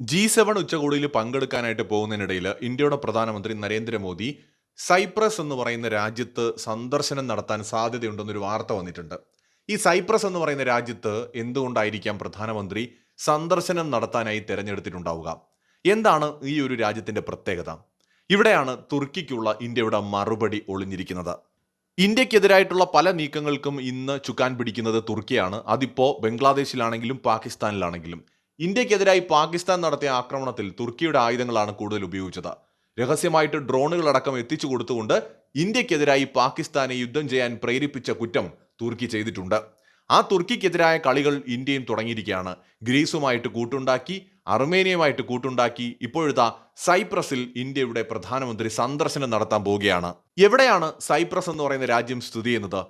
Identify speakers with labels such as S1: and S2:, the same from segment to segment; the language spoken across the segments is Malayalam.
S1: G7 ഉച്ചകോടിയിൽ പങ്കെടുക്കാനായിട്ട് പോകുന്നതിനിടയിൽ ഇന്ത്യയുടെ പ്രധാനമന്ത്രി നരേന്ദ്രമോദി സൈപ്രസ് എന്ന് പറയുന്ന രാജ്യത്ത് സന്ദർശനം നടത്താൻ സാധ്യതയുണ്ടെന്നൊരു വാർത്ത വന്നിട്ടുണ്ട്. ഈ സൈപ്രസ് എന്ന് പറയുന്ന രാജ്യത്ത് എന്തുകൊണ്ടായിരിക്കാം പ്രധാനമന്ത്രി സന്ദർശനം നടത്താനായി തിരഞ്ഞെടുത്തിട്ടുണ്ടാവുക? എന്താണ് ഈ ഒരു രാജ്യത്തിന്റെ പ്രത്യേകത? ഇവിടെയാണ് തുർക്കിക്കുള്ള ഇന്ത്യയുടെ മറുപടി ഒളിഞ്ഞിരിക്കുന്നത്. ഇന്ത്യക്കെതിരായിട്ടുള്ള പല നീക്കങ്ങൾക്കും ഇന്ന് ചുക്കാൻ പിടിക്കുന്നത് തുർക്കിയാണ്. അതിപ്പോ ബംഗ്ലാദേശിലാണെങ്കിലും പാകിസ്ഥാനിലാണെങ്കിലും. ഇന്ത്യക്കെതിരായി പാകിസ്ഥാൻ നടത്തിയ ആക്രമണത്തിൽ തുർക്കിയുടെ ആയുധങ്ങളാണ് കൂടുതൽ ഉപയോഗിച്ചത്. രഹസ്യമായിട്ട് ഡ്രോണുകളടക്കം എത്തിച്ചു കൊടുത്തുകൊണ്ട് ഇന്ത്യക്കെതിരായി പാകിസ്ഥാനെ യുദ്ധം ചെയ്യാൻ പ്രേരിപ്പിച്ച കുറ്റം തുർക്കി ചെയ്തിട്ടുണ്ട്. ആ തുർക്കിക്കെതിരായ കളികൾ ഇന്ത്യയും തുടങ്ങിയിരിക്കുകയാണ്. ഗ്രീസുമായിട്ട് കൂട്ടുണ്ടാക്കി, അർമേനിയയുമായിട്ട് കൂട്ടുണ്ടാക്കി, ഇപ്പോഴത്തെ സൈപ്രസിൽ ഇന്ത്യയുടെ പ്രധാനമന്ത്രി സന്ദർശനം നടത്താൻ പോവുകയാണ്. എവിടെയാണ് സൈപ്രസ് എന്ന് പറയുന്ന രാജ്യം സ്ഥിതി ചെയ്യുന്നത്?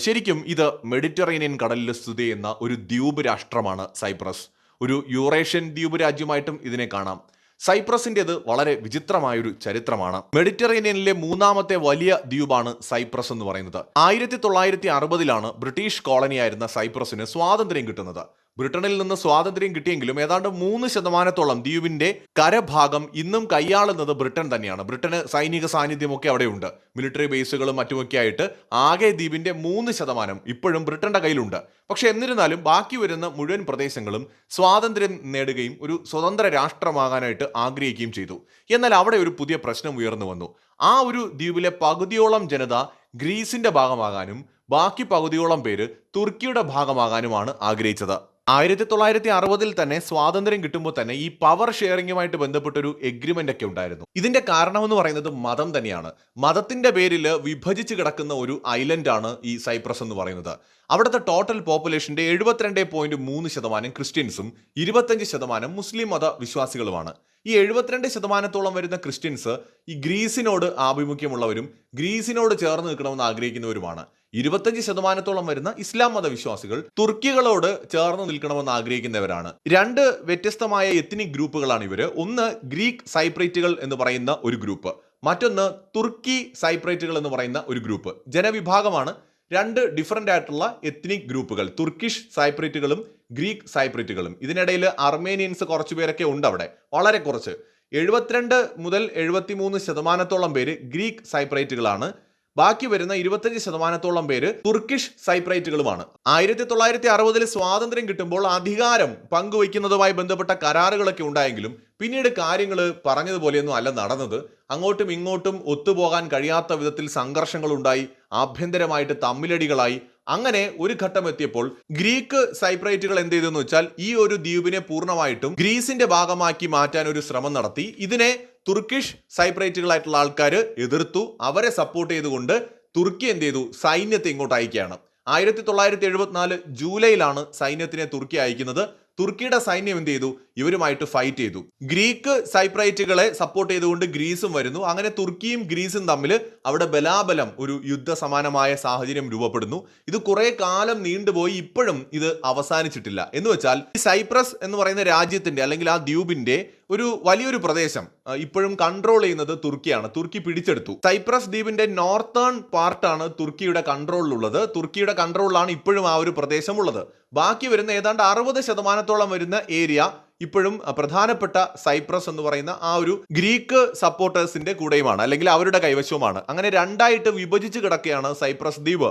S1: ശരിക്കും ഇത് മെഡിറ്ററേനിയൻ കടലിൽ സ്ഥിതി ചെയ്യുന്ന ഒരു ദ്വീപ് രാഷ്ട്രമാണ് സൈപ്രസ്. ഒരു യൂറേഷ്യൻ ദ്വീപ് രാജ്യമായിട്ടും ഇതിനെ കാണാം. സൈപ്രസിൻ്റെത് വളരെ വിചിത്രമായൊരു ചരിത്രമാണ്. മെഡിറ്ററേനിയനിലെ മൂന്നാമത്തെ വലിയ ദ്വീപാണ് സൈപ്രസ് എന്ന് പറയുന്നത്. 1960 ബ്രിട്ടീഷ് കോളനിയായിരുന്ന സൈപ്രസിന് സ്വാതന്ത്ര്യം കിട്ടുന്നത്. ബ്രിട്ടനിൽ നിന്ന് സ്വാതന്ത്ര്യം കിട്ടിയെങ്കിലും ഏതാണ്ട് 3% ദ്വീപിന്റെ കരഭാഗം ഇന്നും കൈയാളുന്നത് ബ്രിട്ടൻ തന്നെയാണ്. ബ്രിട്ടന് സൈനിക സാന്നിധ്യമൊക്കെ അവിടെയുണ്ട്. മിലിറ്ററി ബേസുകളും മറ്റുമൊക്കെ ആയിട്ട് ആകെ ദ്വീപിന്റെ 3% ഇപ്പോഴും ബ്രിട്ടന്റെ കയ്യിലുണ്ട്. പക്ഷെ എന്നിരുന്നാലും ബാക്കി വരുന്ന മുഴുവൻ പ്രദേശങ്ങളും സ്വാതന്ത്ര്യം നേടുകയും ഒരു സ്വതന്ത്ര രാഷ്ട്രമാകാനായിട്ട് ആഗ്രഹിക്കുകയും ചെയ്തു. എന്നാൽ അവിടെ ഒരു പുതിയ പ്രശ്നം ഉയർന്നു വന്നു. ആ ഒരു ദ്വീപിലെ പകുതിയോളം ജനത ഗ്രീസിന്റെ ഭാഗമാകാനും ബാക്കി പകുതിയോളം പേര് തുർക്കിയുടെ ഭാഗമാകാനുമാണ് ആഗ്രഹിച്ചത്. 1960 തന്നെ സ്വാതന്ത്ര്യം കിട്ടുമ്പോൾ തന്നെ ഈ പവർ ഷെയറിങ്ങുമായിട്ട് ബന്ധപ്പെട്ടൊരു എഗ്രിമെന്റ് ഒക്കെ ഉണ്ടായിരുന്നു. ഇതിന്റെ കാരണമെന്ന് പറയുന്നത് മതം തന്നെയാണ്. മതത്തിന്റെ പേരിൽ വിഭജിച്ച് കിടക്കുന്ന ഒരു ഐലൻഡാണ് ഈ സൈപ്രസ് എന്ന് പറയുന്നത്. അവിടുത്തെ ടോട്ടൽ പോപ്പുലേഷന്റെ 72.3% ക്രിസ്ത്യൻസും 25% മുസ്ലിം മത വിശ്വാസികളുമാണ്. ഈ 72% വരുന്ന ക്രിസ്ത്യൻസ് ഈ ഗ്രീസിനോട് ആഭിമുഖ്യമുള്ളവരും ഗ്രീസിനോട് ചേർന്ന് നിൽക്കണമെന്ന് ആഗ്രഹിക്കുന്നവരുമാണ്. 25% വരുന്ന ഇസ്ലാം മത വിശ്വാസികൾ തുർക്കികളോട് ചേർന്ന് നിൽക്കണമെന്ന് ആഗ്രഹിക്കുന്നവരാണ്. രണ്ട് വ്യത്യസ്തമായ എത്നിക് ഗ്രൂപ്പുകളാണ് ഇവര്. ഒന്ന് ഗ്രീക്ക് സൈപ്രൈറ്റുകൾ എന്ന് പറയുന്ന ഒരു ഗ്രൂപ്പ്, മറ്റൊന്ന് തുർക്കി സൈപ്രൈറ്റുകൾ എന്ന് പറയുന്ന ഒരു ഗ്രൂപ്പ്. ജനവിഭാഗമാണ് രണ്ട് ഡിഫറൻ്റ് ആയിട്ടുള്ള എത്നിക് ഗ്രൂപ്പുകൾ, തുർക്കിഷ് സൈപ്രൈറ്റുകളും ഗ്രീക്ക് സൈപ്രൈറ്റുകളും. ഇതിനിടയിൽ അർമേനിയൻസ് കുറച്ചു പേരൊക്കെ ഉണ്ട് അവിടെ, വളരെ കുറച്ച്. 72 മുതൽ 73% പേര് ഗ്രീക്ക് സൈപ്രൈറ്റുകളാണ്. ബാക്കി വരുന്ന 25% പേര് തുർക്കിഷ് സൈപ്രൈറ്റുകളുമാണ്. 1960 സ്വാതന്ത്ര്യം കിട്ടുമ്പോൾ അധികാരം പങ്കുവയ്ക്കുന്നതുമായി ബന്ധപ്പെട്ട കരാറുകളൊക്കെ ഉണ്ടായെങ്കിലും പിന്നീട് കാര്യങ്ങൾ പറഞ്ഞതുപോലെയൊന്നും അല്ല നടന്നത്. അങ്ങോട്ടും ഇങ്ങോട്ടും ഒത്തുപോകാൻ കഴിയാത്ത വിധത്തിൽ സംഘർഷങ്ങൾ ഉണ്ടായി, ആഭ്യന്തരമായിട്ട് തമ്മിലടികളായി. അങ്ങനെ ഒരു ഘട്ടം എത്തിയപ്പോൾ ഗ്രീക്ക് സൈപ്രൈറ്റുകൾ എന്ത് ചെയ്തെന്ന് വെച്ചാൽ ഈ ഒരു ദ്വീപിനെ പൂർണ്ണമായിട്ടും ഗ്രീസിന്റെ ഭാഗമാക്കി മാറ്റാൻ ഒരു ശ്രമം നടത്തി. ഇതിനെ തുർക്കിഷ് സൈപ്രൈറ്റുകളായിട്ടുള്ള ആൾക്കാർ എതിർത്തു. അവരെ സപ്പോർട്ട് ചെയ്തുകൊണ്ട് തുർക്കി എന്ത് ചെയ്തു? സൈന്യത്തെ ഇങ്ങോട്ട് അയക്കുകയാണ്. 1974 ജൂലൈയിലാണ് സൈന്യത്തിനെ തുർക്കി അയക്കുന്നത്. തുർക്കിയുടെ സൈന്യം എന്ത് ചെയ്തു? ഇവരുമായിട്ട് ഫൈറ്റ് ചെയ്തു. ഗ്രീക്ക് സൈപ്രൈറ്റുകളെ സപ്പോർട്ട് ചെയ്തുകൊണ്ട് ഗ്രീസും വരുന്നു. അങ്ങനെ തുർക്കിയും ഗ്രീസും തമ്മിൽ അവിടെ ബലാബലം ഒരു യുദ്ധ സമാനമായ സാഹചര്യം രൂപപ്പെടുന്നു. ഇത് കുറെ കാലം നീണ്ടുപോയി. ഇപ്പോഴും ഇത് അവസാനിച്ചിട്ടില്ല. എന്ന് വെച്ചാൽ ഈ സൈപ്രസ് എന്ന് പറയുന്ന രാജ്യത്തിന്റെ അല്ലെങ്കിൽ ആ ദ്വീപിന്റെ ഒരു വലിയൊരു പ്രദേശം ഇപ്പോഴും കൺട്രോൾ ചെയ്യുന്നത് തുർക്കിയാണ്. തുർക്കി പിടിച്ചെടുത്തു. സൈപ്രസ് ദ്വീപിന്റെ നോർത്തേൺ പാർട്ടാണ് തുർക്കിയുടെ കൺട്രോളിലുള്ളത്. തുർക്കിയുടെ കൺട്രോളിലാണ് ഇപ്പോഴും ആ ഒരു പ്രദേശം ഉള്ളത്. ബാക്കി വരുന്ന ഏതാണ്ട് 60% വരുന്ന ഏരിയ ഇപ്പോഴും പ്രധാനപ്പെട്ട സൈപ്രസ് എന്ന് പറയുന്ന ആ ഒരു ഗ്രീക്ക് സപ്പോർട്ടേഴ്സിന്റെ കൂടെയുമാണ്, അല്ലെങ്കിൽ അവരുടെ കൈവശവുമാണ്. അങ്ങനെ രണ്ടായിട്ട് വിഭജിച്ച് കിടക്കുകയാണ് സൈപ്രസ് ദ്വീപ്.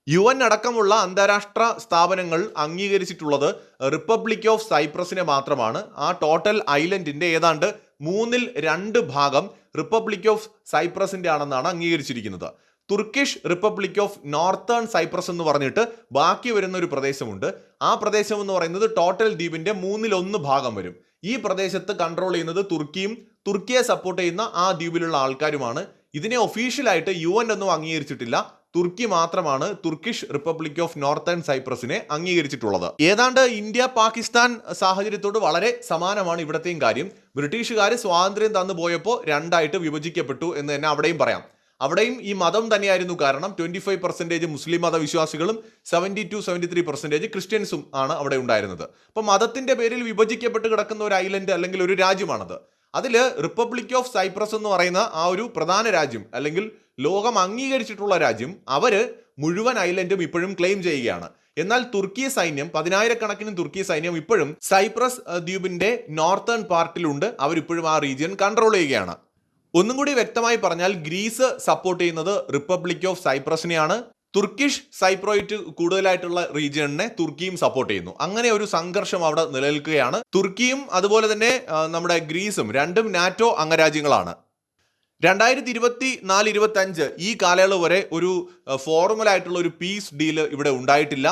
S1: UN അടക്കമുള്ള അന്താരാഷ്ട്ര സ്ഥാപനങ്ങൾ അംഗീകരിച്ചിട്ടുള്ളത് റിപ്പബ്ലിക് ഓഫ് സൈപ്രസിനെ മാത്രമാണ്. ആ ടോട്ടൽ ഐലൻഡിന്റെ ഏതാണ്ട് 2/3 ഭാഗം റിപ്പബ്ലിക് ഓഫ് സൈപ്രസിന്റെ ആണെന്നാണ് അംഗീകരിച്ചിരിക്കുന്നത്. Turkish Republic of Northern Cyprus എന്ന് പറഞ്ഞിട്ട് ബാക്കി വരുന്ന ഒരു പ്രദേശമുണ്ട്. ആ പ്രദേശം എന്ന് പറയുന്നത് ടോട്ടൽ ദ്വീപിന്റെ 1/3 ഭാഗം വരും. ഈ പ്രദേശത്ത് കൺട്രോൾ ചെയ്യുന്നത് തുർക്കിയും തുർക്കിയെ സപ്പോർട്ട് ചെയ്യുന്ന ആ ദ്വീപിലുള്ള ആൾക്കാരുമാണ്. ഇതിനെ ഒഫീഷ്യലായിട്ട് UN ഒന്നും അംഗീകരിച്ചിട്ടില്ല. തുർക്കി മാത്രമാണ് തുർക്കിഷ് റിപ്പബ്ലിക് ഓഫ് നോർത്തേൺ സൈപ്രസിനെ അംഗീകരിച്ചിട്ടുള്ളത്. ഏതാണ്ട് ഇന്ത്യ പാകിസ്ഥാൻ സാഹചര്യത്തോട് വളരെ സമാനമാണ് ഇവിടത്തെയും കാര്യം. ബ്രിട്ടീഷുകാർ സ്വാതന്ത്ര്യം തന്നു പോയപ്പോൾ രണ്ടായിട്ട് വിഭജിക്കപ്പെട്ടു എന്ന് തന്നെ അവിടെയും പറയാം. അവിടെയും ഈ മതം തന്നെയായിരുന്നു കാരണം. 25% മുസ്ലിം മതവിശ്വാസികളും 70-73% ക്രിസ്ത്യൻസും ആണ് അവിടെ ഉണ്ടായിരുന്നത്. അപ്പൊ മതത്തിന്റെ പേരിൽ വിഭജിക്കപ്പെട്ട് കിടക്കുന്ന ഒരു ഐലൻഡ് അല്ലെങ്കിൽ ഒരു രാജ്യമാണത്. അതിൽ റിപ്പബ്ലിക് ഓഫ് സൈപ്രസ് എന്ന് പറയുന്ന ആ ഒരു പ്രധാന രാജ്യം അല്ലെങ്കിൽ ലോകം അംഗീകരിച്ചിട്ടുള്ള രാജ്യം, അവര് മുഴുവൻ ഐലൻഡും ഇപ്പോഴും ക്ലെയിം ചെയ്യുകയാണ്. എന്നാൽ തുർക്കി സൈന്യം, 10,000-കണക്കിന് തുർക്കി സൈന്യം ഇപ്പോഴും സൈപ്രസ് ദ്വീപിന്റെ നോർത്തേൺ പാർട്ടിലുണ്ട്. അവരിപ്പോഴും ആ റീജിയൻ കൺട്രോൾ ചെയ്യുകയാണ്. ഒന്നും കൂടി വ്യക്തമായി പറഞ്ഞാൽ ഗ്രീസ് സപ്പോർട്ട് ചെയ്യുന്നത് റിപ്പബ്ലിക് ഓഫ് സൈപ്രസിനെയാണ്. തുർക്കിഷ് സൈപ്രോയിറ്റ് കൂടുതലായിട്ടുള്ള റീജിയണിനെ തുർക്കിയും സപ്പോർട്ട് ചെയ്യുന്നു. അങ്ങനെ ഒരു സംഘർഷം അവിടെ നിലനിൽക്കുകയാണ്. തുർക്കിയും അതുപോലെ തന്നെ നമ്മുടെ ഗ്രീസും രണ്ടും നാറ്റോ അംഗരാജ്യങ്ങളാണ്. 2024-25 ഈ കാലയളവ് വരെ ഒരു ഫോർമൽ ആയിട്ടുള്ള ഒരു പീസ് ഡീല് ഇവിടെ ഉണ്ടായിട്ടില്ല.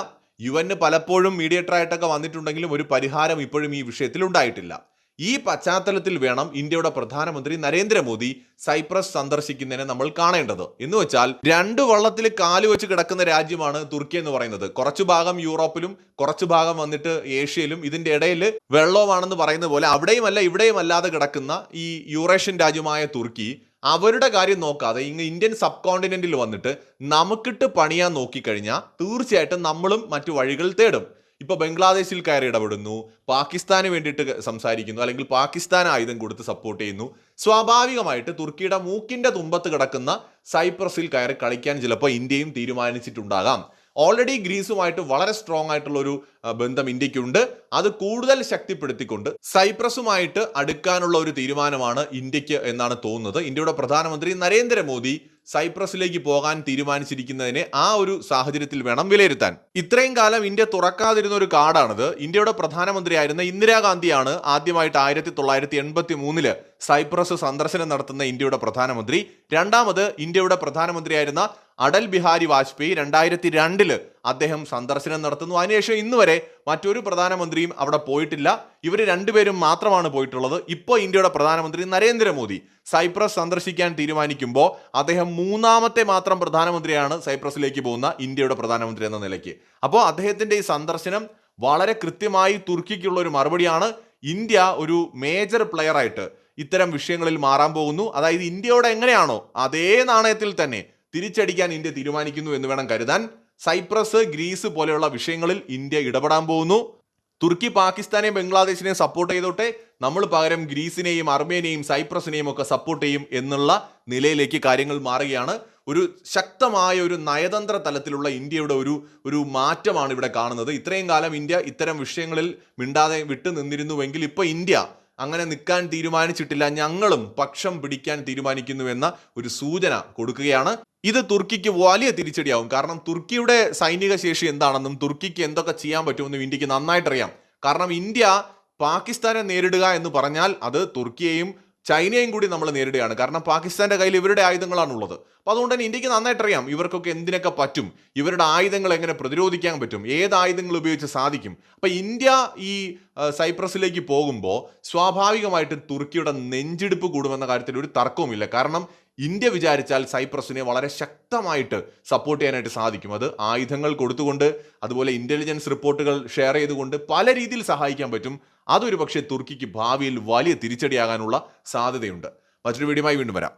S1: UN പലപ്പോഴും മീഡിയേറ്റർ ആയിട്ടൊക്കെ വന്നിട്ടുണ്ടെങ്കിലും ഒരു പരിഹാരം ഇപ്പോഴും ഈ വിഷയത്തിൽ ഉണ്ടായിട്ടില്ല. ഈ പശ്ചാത്തലത്തിൽ വേണം ഇന്ത്യയുടെ പ്രധാനമന്ത്രി നരേന്ദ്രമോദി സൈപ്രസ് സന്ദർശിക്കുന്നതിനെ നമ്മൾ കാണേണ്ടത്. എന്ന് വെച്ചാൽ രണ്ട് വള്ളത്തിൽ കാല് വെച്ച് കിടക്കുന്ന രാജ്യമാണ് തുർക്കി എന്ന് പറയുന്നത്. കുറച്ചു ഭാഗം യൂറോപ്പിലും കുറച്ചു ഭാഗം വന്നിട്ട് ഏഷ്യയിലും, ഇതിന്റെ ഇടയിൽ വെള്ളമാണെന്ന് പറയുന്ന പോലെ അവിടെയുമല്ല ഇവിടെയും അല്ലാതെ കിടക്കുന്ന ഈ യൂറേഷ്യൻ രാജ്യമായ തുർക്കി അവരുടെ കാര്യം നോക്കാതെ ഇങ്ങ് ഇന്ത്യൻ സബ് കോണ്ടിനെന്റിൽ വന്നിട്ട് നമുക്കിട്ട് പണിയാൻ നോക്കിക്കഴിഞ്ഞാൽ തീർച്ചയായിട്ടും നമ്മളും മറ്റു വഴികൾ തേടും. ഇപ്പൊ ബംഗ്ലാദേശിൽ കയറി ഇടപെടുന്നു, പാകിസ്ഥാന് വേണ്ടിയിട്ട് സംസാരിക്കുന്നു, അല്ലെങ്കിൽ പാകിസ്ഥാൻ ആയുധം കൊടുത്ത് സപ്പോർട്ട് ചെയ്യുന്നു. സ്വാഭാവികമായിട്ട് തുർക്കിയുടെ മൂക്കിന്റെ തുമ്പത്ത് കിടക്കുന്ന സൈപ്രസിൽ കയറി കളിക്കാൻ ചിലപ്പോൾ ഇന്ത്യയും തീരുമാനിച്ചിട്ടുണ്ടാകാം. ഓൾറെഡി ഗ്രീസുമായിട്ട് വളരെ സ്ട്രോങ് ആയിട്ടുള്ള ഒരു ബന്ധം ഇന്ത്യക്കുണ്ട്. അത് കൂടുതൽ ശക്തിപ്പെടുത്തിക്കൊണ്ട് സൈപ്രസുമായിട്ട് അടുക്കാനുള്ള ഒരു തീരുമാനമാണ് ഇന്ത്യക്ക് എന്നാണ് തോന്നുന്നത്. ഇന്ത്യയുടെ പ്രധാനമന്ത്രി നരേന്ദ്രമോദി സൈപ്രസിലേക്ക് പോകാൻ തീരുമാനിച്ചിരിക്കുന്നതിനെ ആ ഒരു സാഹചര്യത്തിൽ വേണം വിലയിരുത്താൻ. ഇത്രയും കാലം ഇന്ത്യ തുറക്കാതിരുന്ന ഒരു കാർഡാണിത്. ഇന്ത്യയുടെ പ്രധാനമന്ത്രിയായിരുന്ന ഇന്ദിരാഗാന്ധിയാണ് ആദ്യമായിട്ട് 1983 സൈപ്രസ് സന്ദർശനം നടത്തുന്ന ഇന്ത്യയുടെ പ്രധാനമന്ത്രി. രണ്ടാമത് ഇന്ത്യയുടെ പ്രധാനമന്ത്രിയായിരുന്ന അടൽ ബിഹാരി വാജ്പേയി 2002 അദ്ദേഹം സന്ദർശനം നടത്തുന്നു. അതിനുശേഷം ഇന്ന് വരെ മറ്റൊരു പ്രധാനമന്ത്രിയും അവിടെ പോയിട്ടില്ല. ഇവർ രണ്ടുപേരും മാത്രമാണ് പോയിട്ടുള്ളത്. ഇപ്പോൾ ഇന്ത്യയുടെ പ്രധാനമന്ത്രി നരേന്ദ്രമോദി സൈപ്രസ് സന്ദർശിക്കാൻ തീരുമാനിക്കുമ്പോൾ അദ്ദേഹം മൂന്നാമത്തെ മാത്രം പ്രധാനമന്ത്രിയാണ് സൈപ്രസിലേക്ക് പോകുന്ന ഇന്ത്യയുടെ പ്രധാനമന്ത്രി എന്ന നിലയ്ക്ക്. അപ്പോൾ അദ്ദേഹത്തിന്റെ ഈ സന്ദർശനം വളരെ കൃത്യമായി തുർക്കിക്കുള്ള ഒരു മറുപടിയാണ്. ഇന്ത്യ ഒരു മേജർ പ്ലെയർ ആയിട്ട് ഇത്തരം വിഷയങ്ങളിൽ മാറാൻ പോകുന്നു. അതായത് ഇന്ത്യയോട് എങ്ങനെയാണോ അതേ നാണയത്തിൽ തന്നെ തിരിച്ചടിക്കാൻ ഇന്ത്യ തീരുമാനിക്കുന്നു എന്ന് വേണം കരുതാൻ. സൈപ്രസ്, ഗ്രീസ് പോലെയുള്ള വിഷയങ്ങളിൽ ഇന്ത്യ ഇടപെടാൻ പോകുന്നു. തുർക്കി പാകിസ്ഥാനെയും ബംഗ്ലാദേശിനെയും സപ്പോർട്ട് ചെയ്തോട്ടെ, നമ്മൾ പകരം ഗ്രീസിനെയും അർമേനിയയും സൈപ്രസിനെയും ഒക്കെ സപ്പോർട്ട് ചെയ്യും എന്നുള്ള നിലയിലേക്ക് കാര്യങ്ങൾ മാറുകയാണ്. ഒരു ശക്തമായ ഒരു നയതന്ത്ര തലത്തിലുള്ള ഇന്ത്യയുടെ ഒരു മാറ്റമാണ് ഇവിടെ കാണുന്നത്. ഇത്രയും കാലം ഇന്ത്യ ഇത്തരം വിഷയങ്ങളിൽ മിണ്ടാതെ വിട്ടു നിന്നിരുന്നുവെങ്കിൽ ഇപ്പോൾ ഇന്ത്യ അങ്ങനെ നിൽക്കാൻ തീരുമാനിച്ചിട്ടില്ല, ഞങ്ങളും പക്ഷം പിടിക്കാൻ തീരുമാനിക്കുന്നുവെന്ന ഒരു സൂചന കൊടുക്കുകയാണ്. ഇത് തുർക്കിക്ക് വലിയ തിരിച്ചടിയാവും. കാരണം തുർക്കിയുടെ സൈനിക ശേഷി എന്താണെന്നും തുർക്കിക്ക് എന്തൊക്കെ ചെയ്യാൻ പറ്റുമെന്നും ഇന്ത്യക്ക് നന്നായിട്ടറിയാം. കാരണം ഇന്ത്യ പാകിസ്ഥാനെ നേരിടുക എന്ന് പറഞ്ഞാൽ അത് തുർക്കിയെയും ചൈനയും കൂടി നമ്മൾ നേരിടുകയാണ്. കാരണം പാകിസ്ഥാന്റെ കയ്യിൽ ഇവരുടെ ആയുധങ്ങളാണുള്ളത്. അപ്പോൾ അതുകൊണ്ട് തന്നെ ഇന്ത്യക്ക് നന്നായിട്ടറിയാം ഇവർക്കൊക്കെ എന്തിനൊക്കെ പറ്റും, ഇവരുടെ ആയുധങ്ങൾ എങ്ങനെ പ്രതിരോധിക്കാൻ പറ്റും, ഏത് ആയുധങ്ങൾ ഉപയോഗിച്ച് സാധിക്കും. അപ്പം ഇന്ത്യ ഈ സൈപ്രസിലേക്ക് പോകുമ്പോൾ സ്വാഭാവികമായിട്ടും തുർക്കിയുടെ നെഞ്ചിടിപ്പ് കൂടുമെന്ന കാര്യത്തിൽ ഒരു തർക്കവുമില്ല. കാരണം ഇന്ത്യ വിചാരിച്ചാൽ സൈപ്രസിനെ വളരെ ശക്തമായിട്ട് സപ്പോർട്ട് ചെയ്യാനായിട്ട് സാധിക്കും. അത് ആയുധങ്ങൾ കൊടുത്തുകൊണ്ട്, അതുപോലെ ഇന്റലിജൻസ് റിപ്പോർട്ടുകൾ ഷെയർ ചെയ്തുകൊണ്ട് പല രീതിയിൽ സഹായിക്കാൻ പറ്റും. അതൊരു പക്ഷേ തുർക്കിക്ക് ഭാവിയിൽ വലിയ തിരിച്ചടിയാകാനുള്ള സാധ്യതയുണ്ട്. മറ്റൊരു വീഡിയോയുമായി വീണ്ടും വരാം.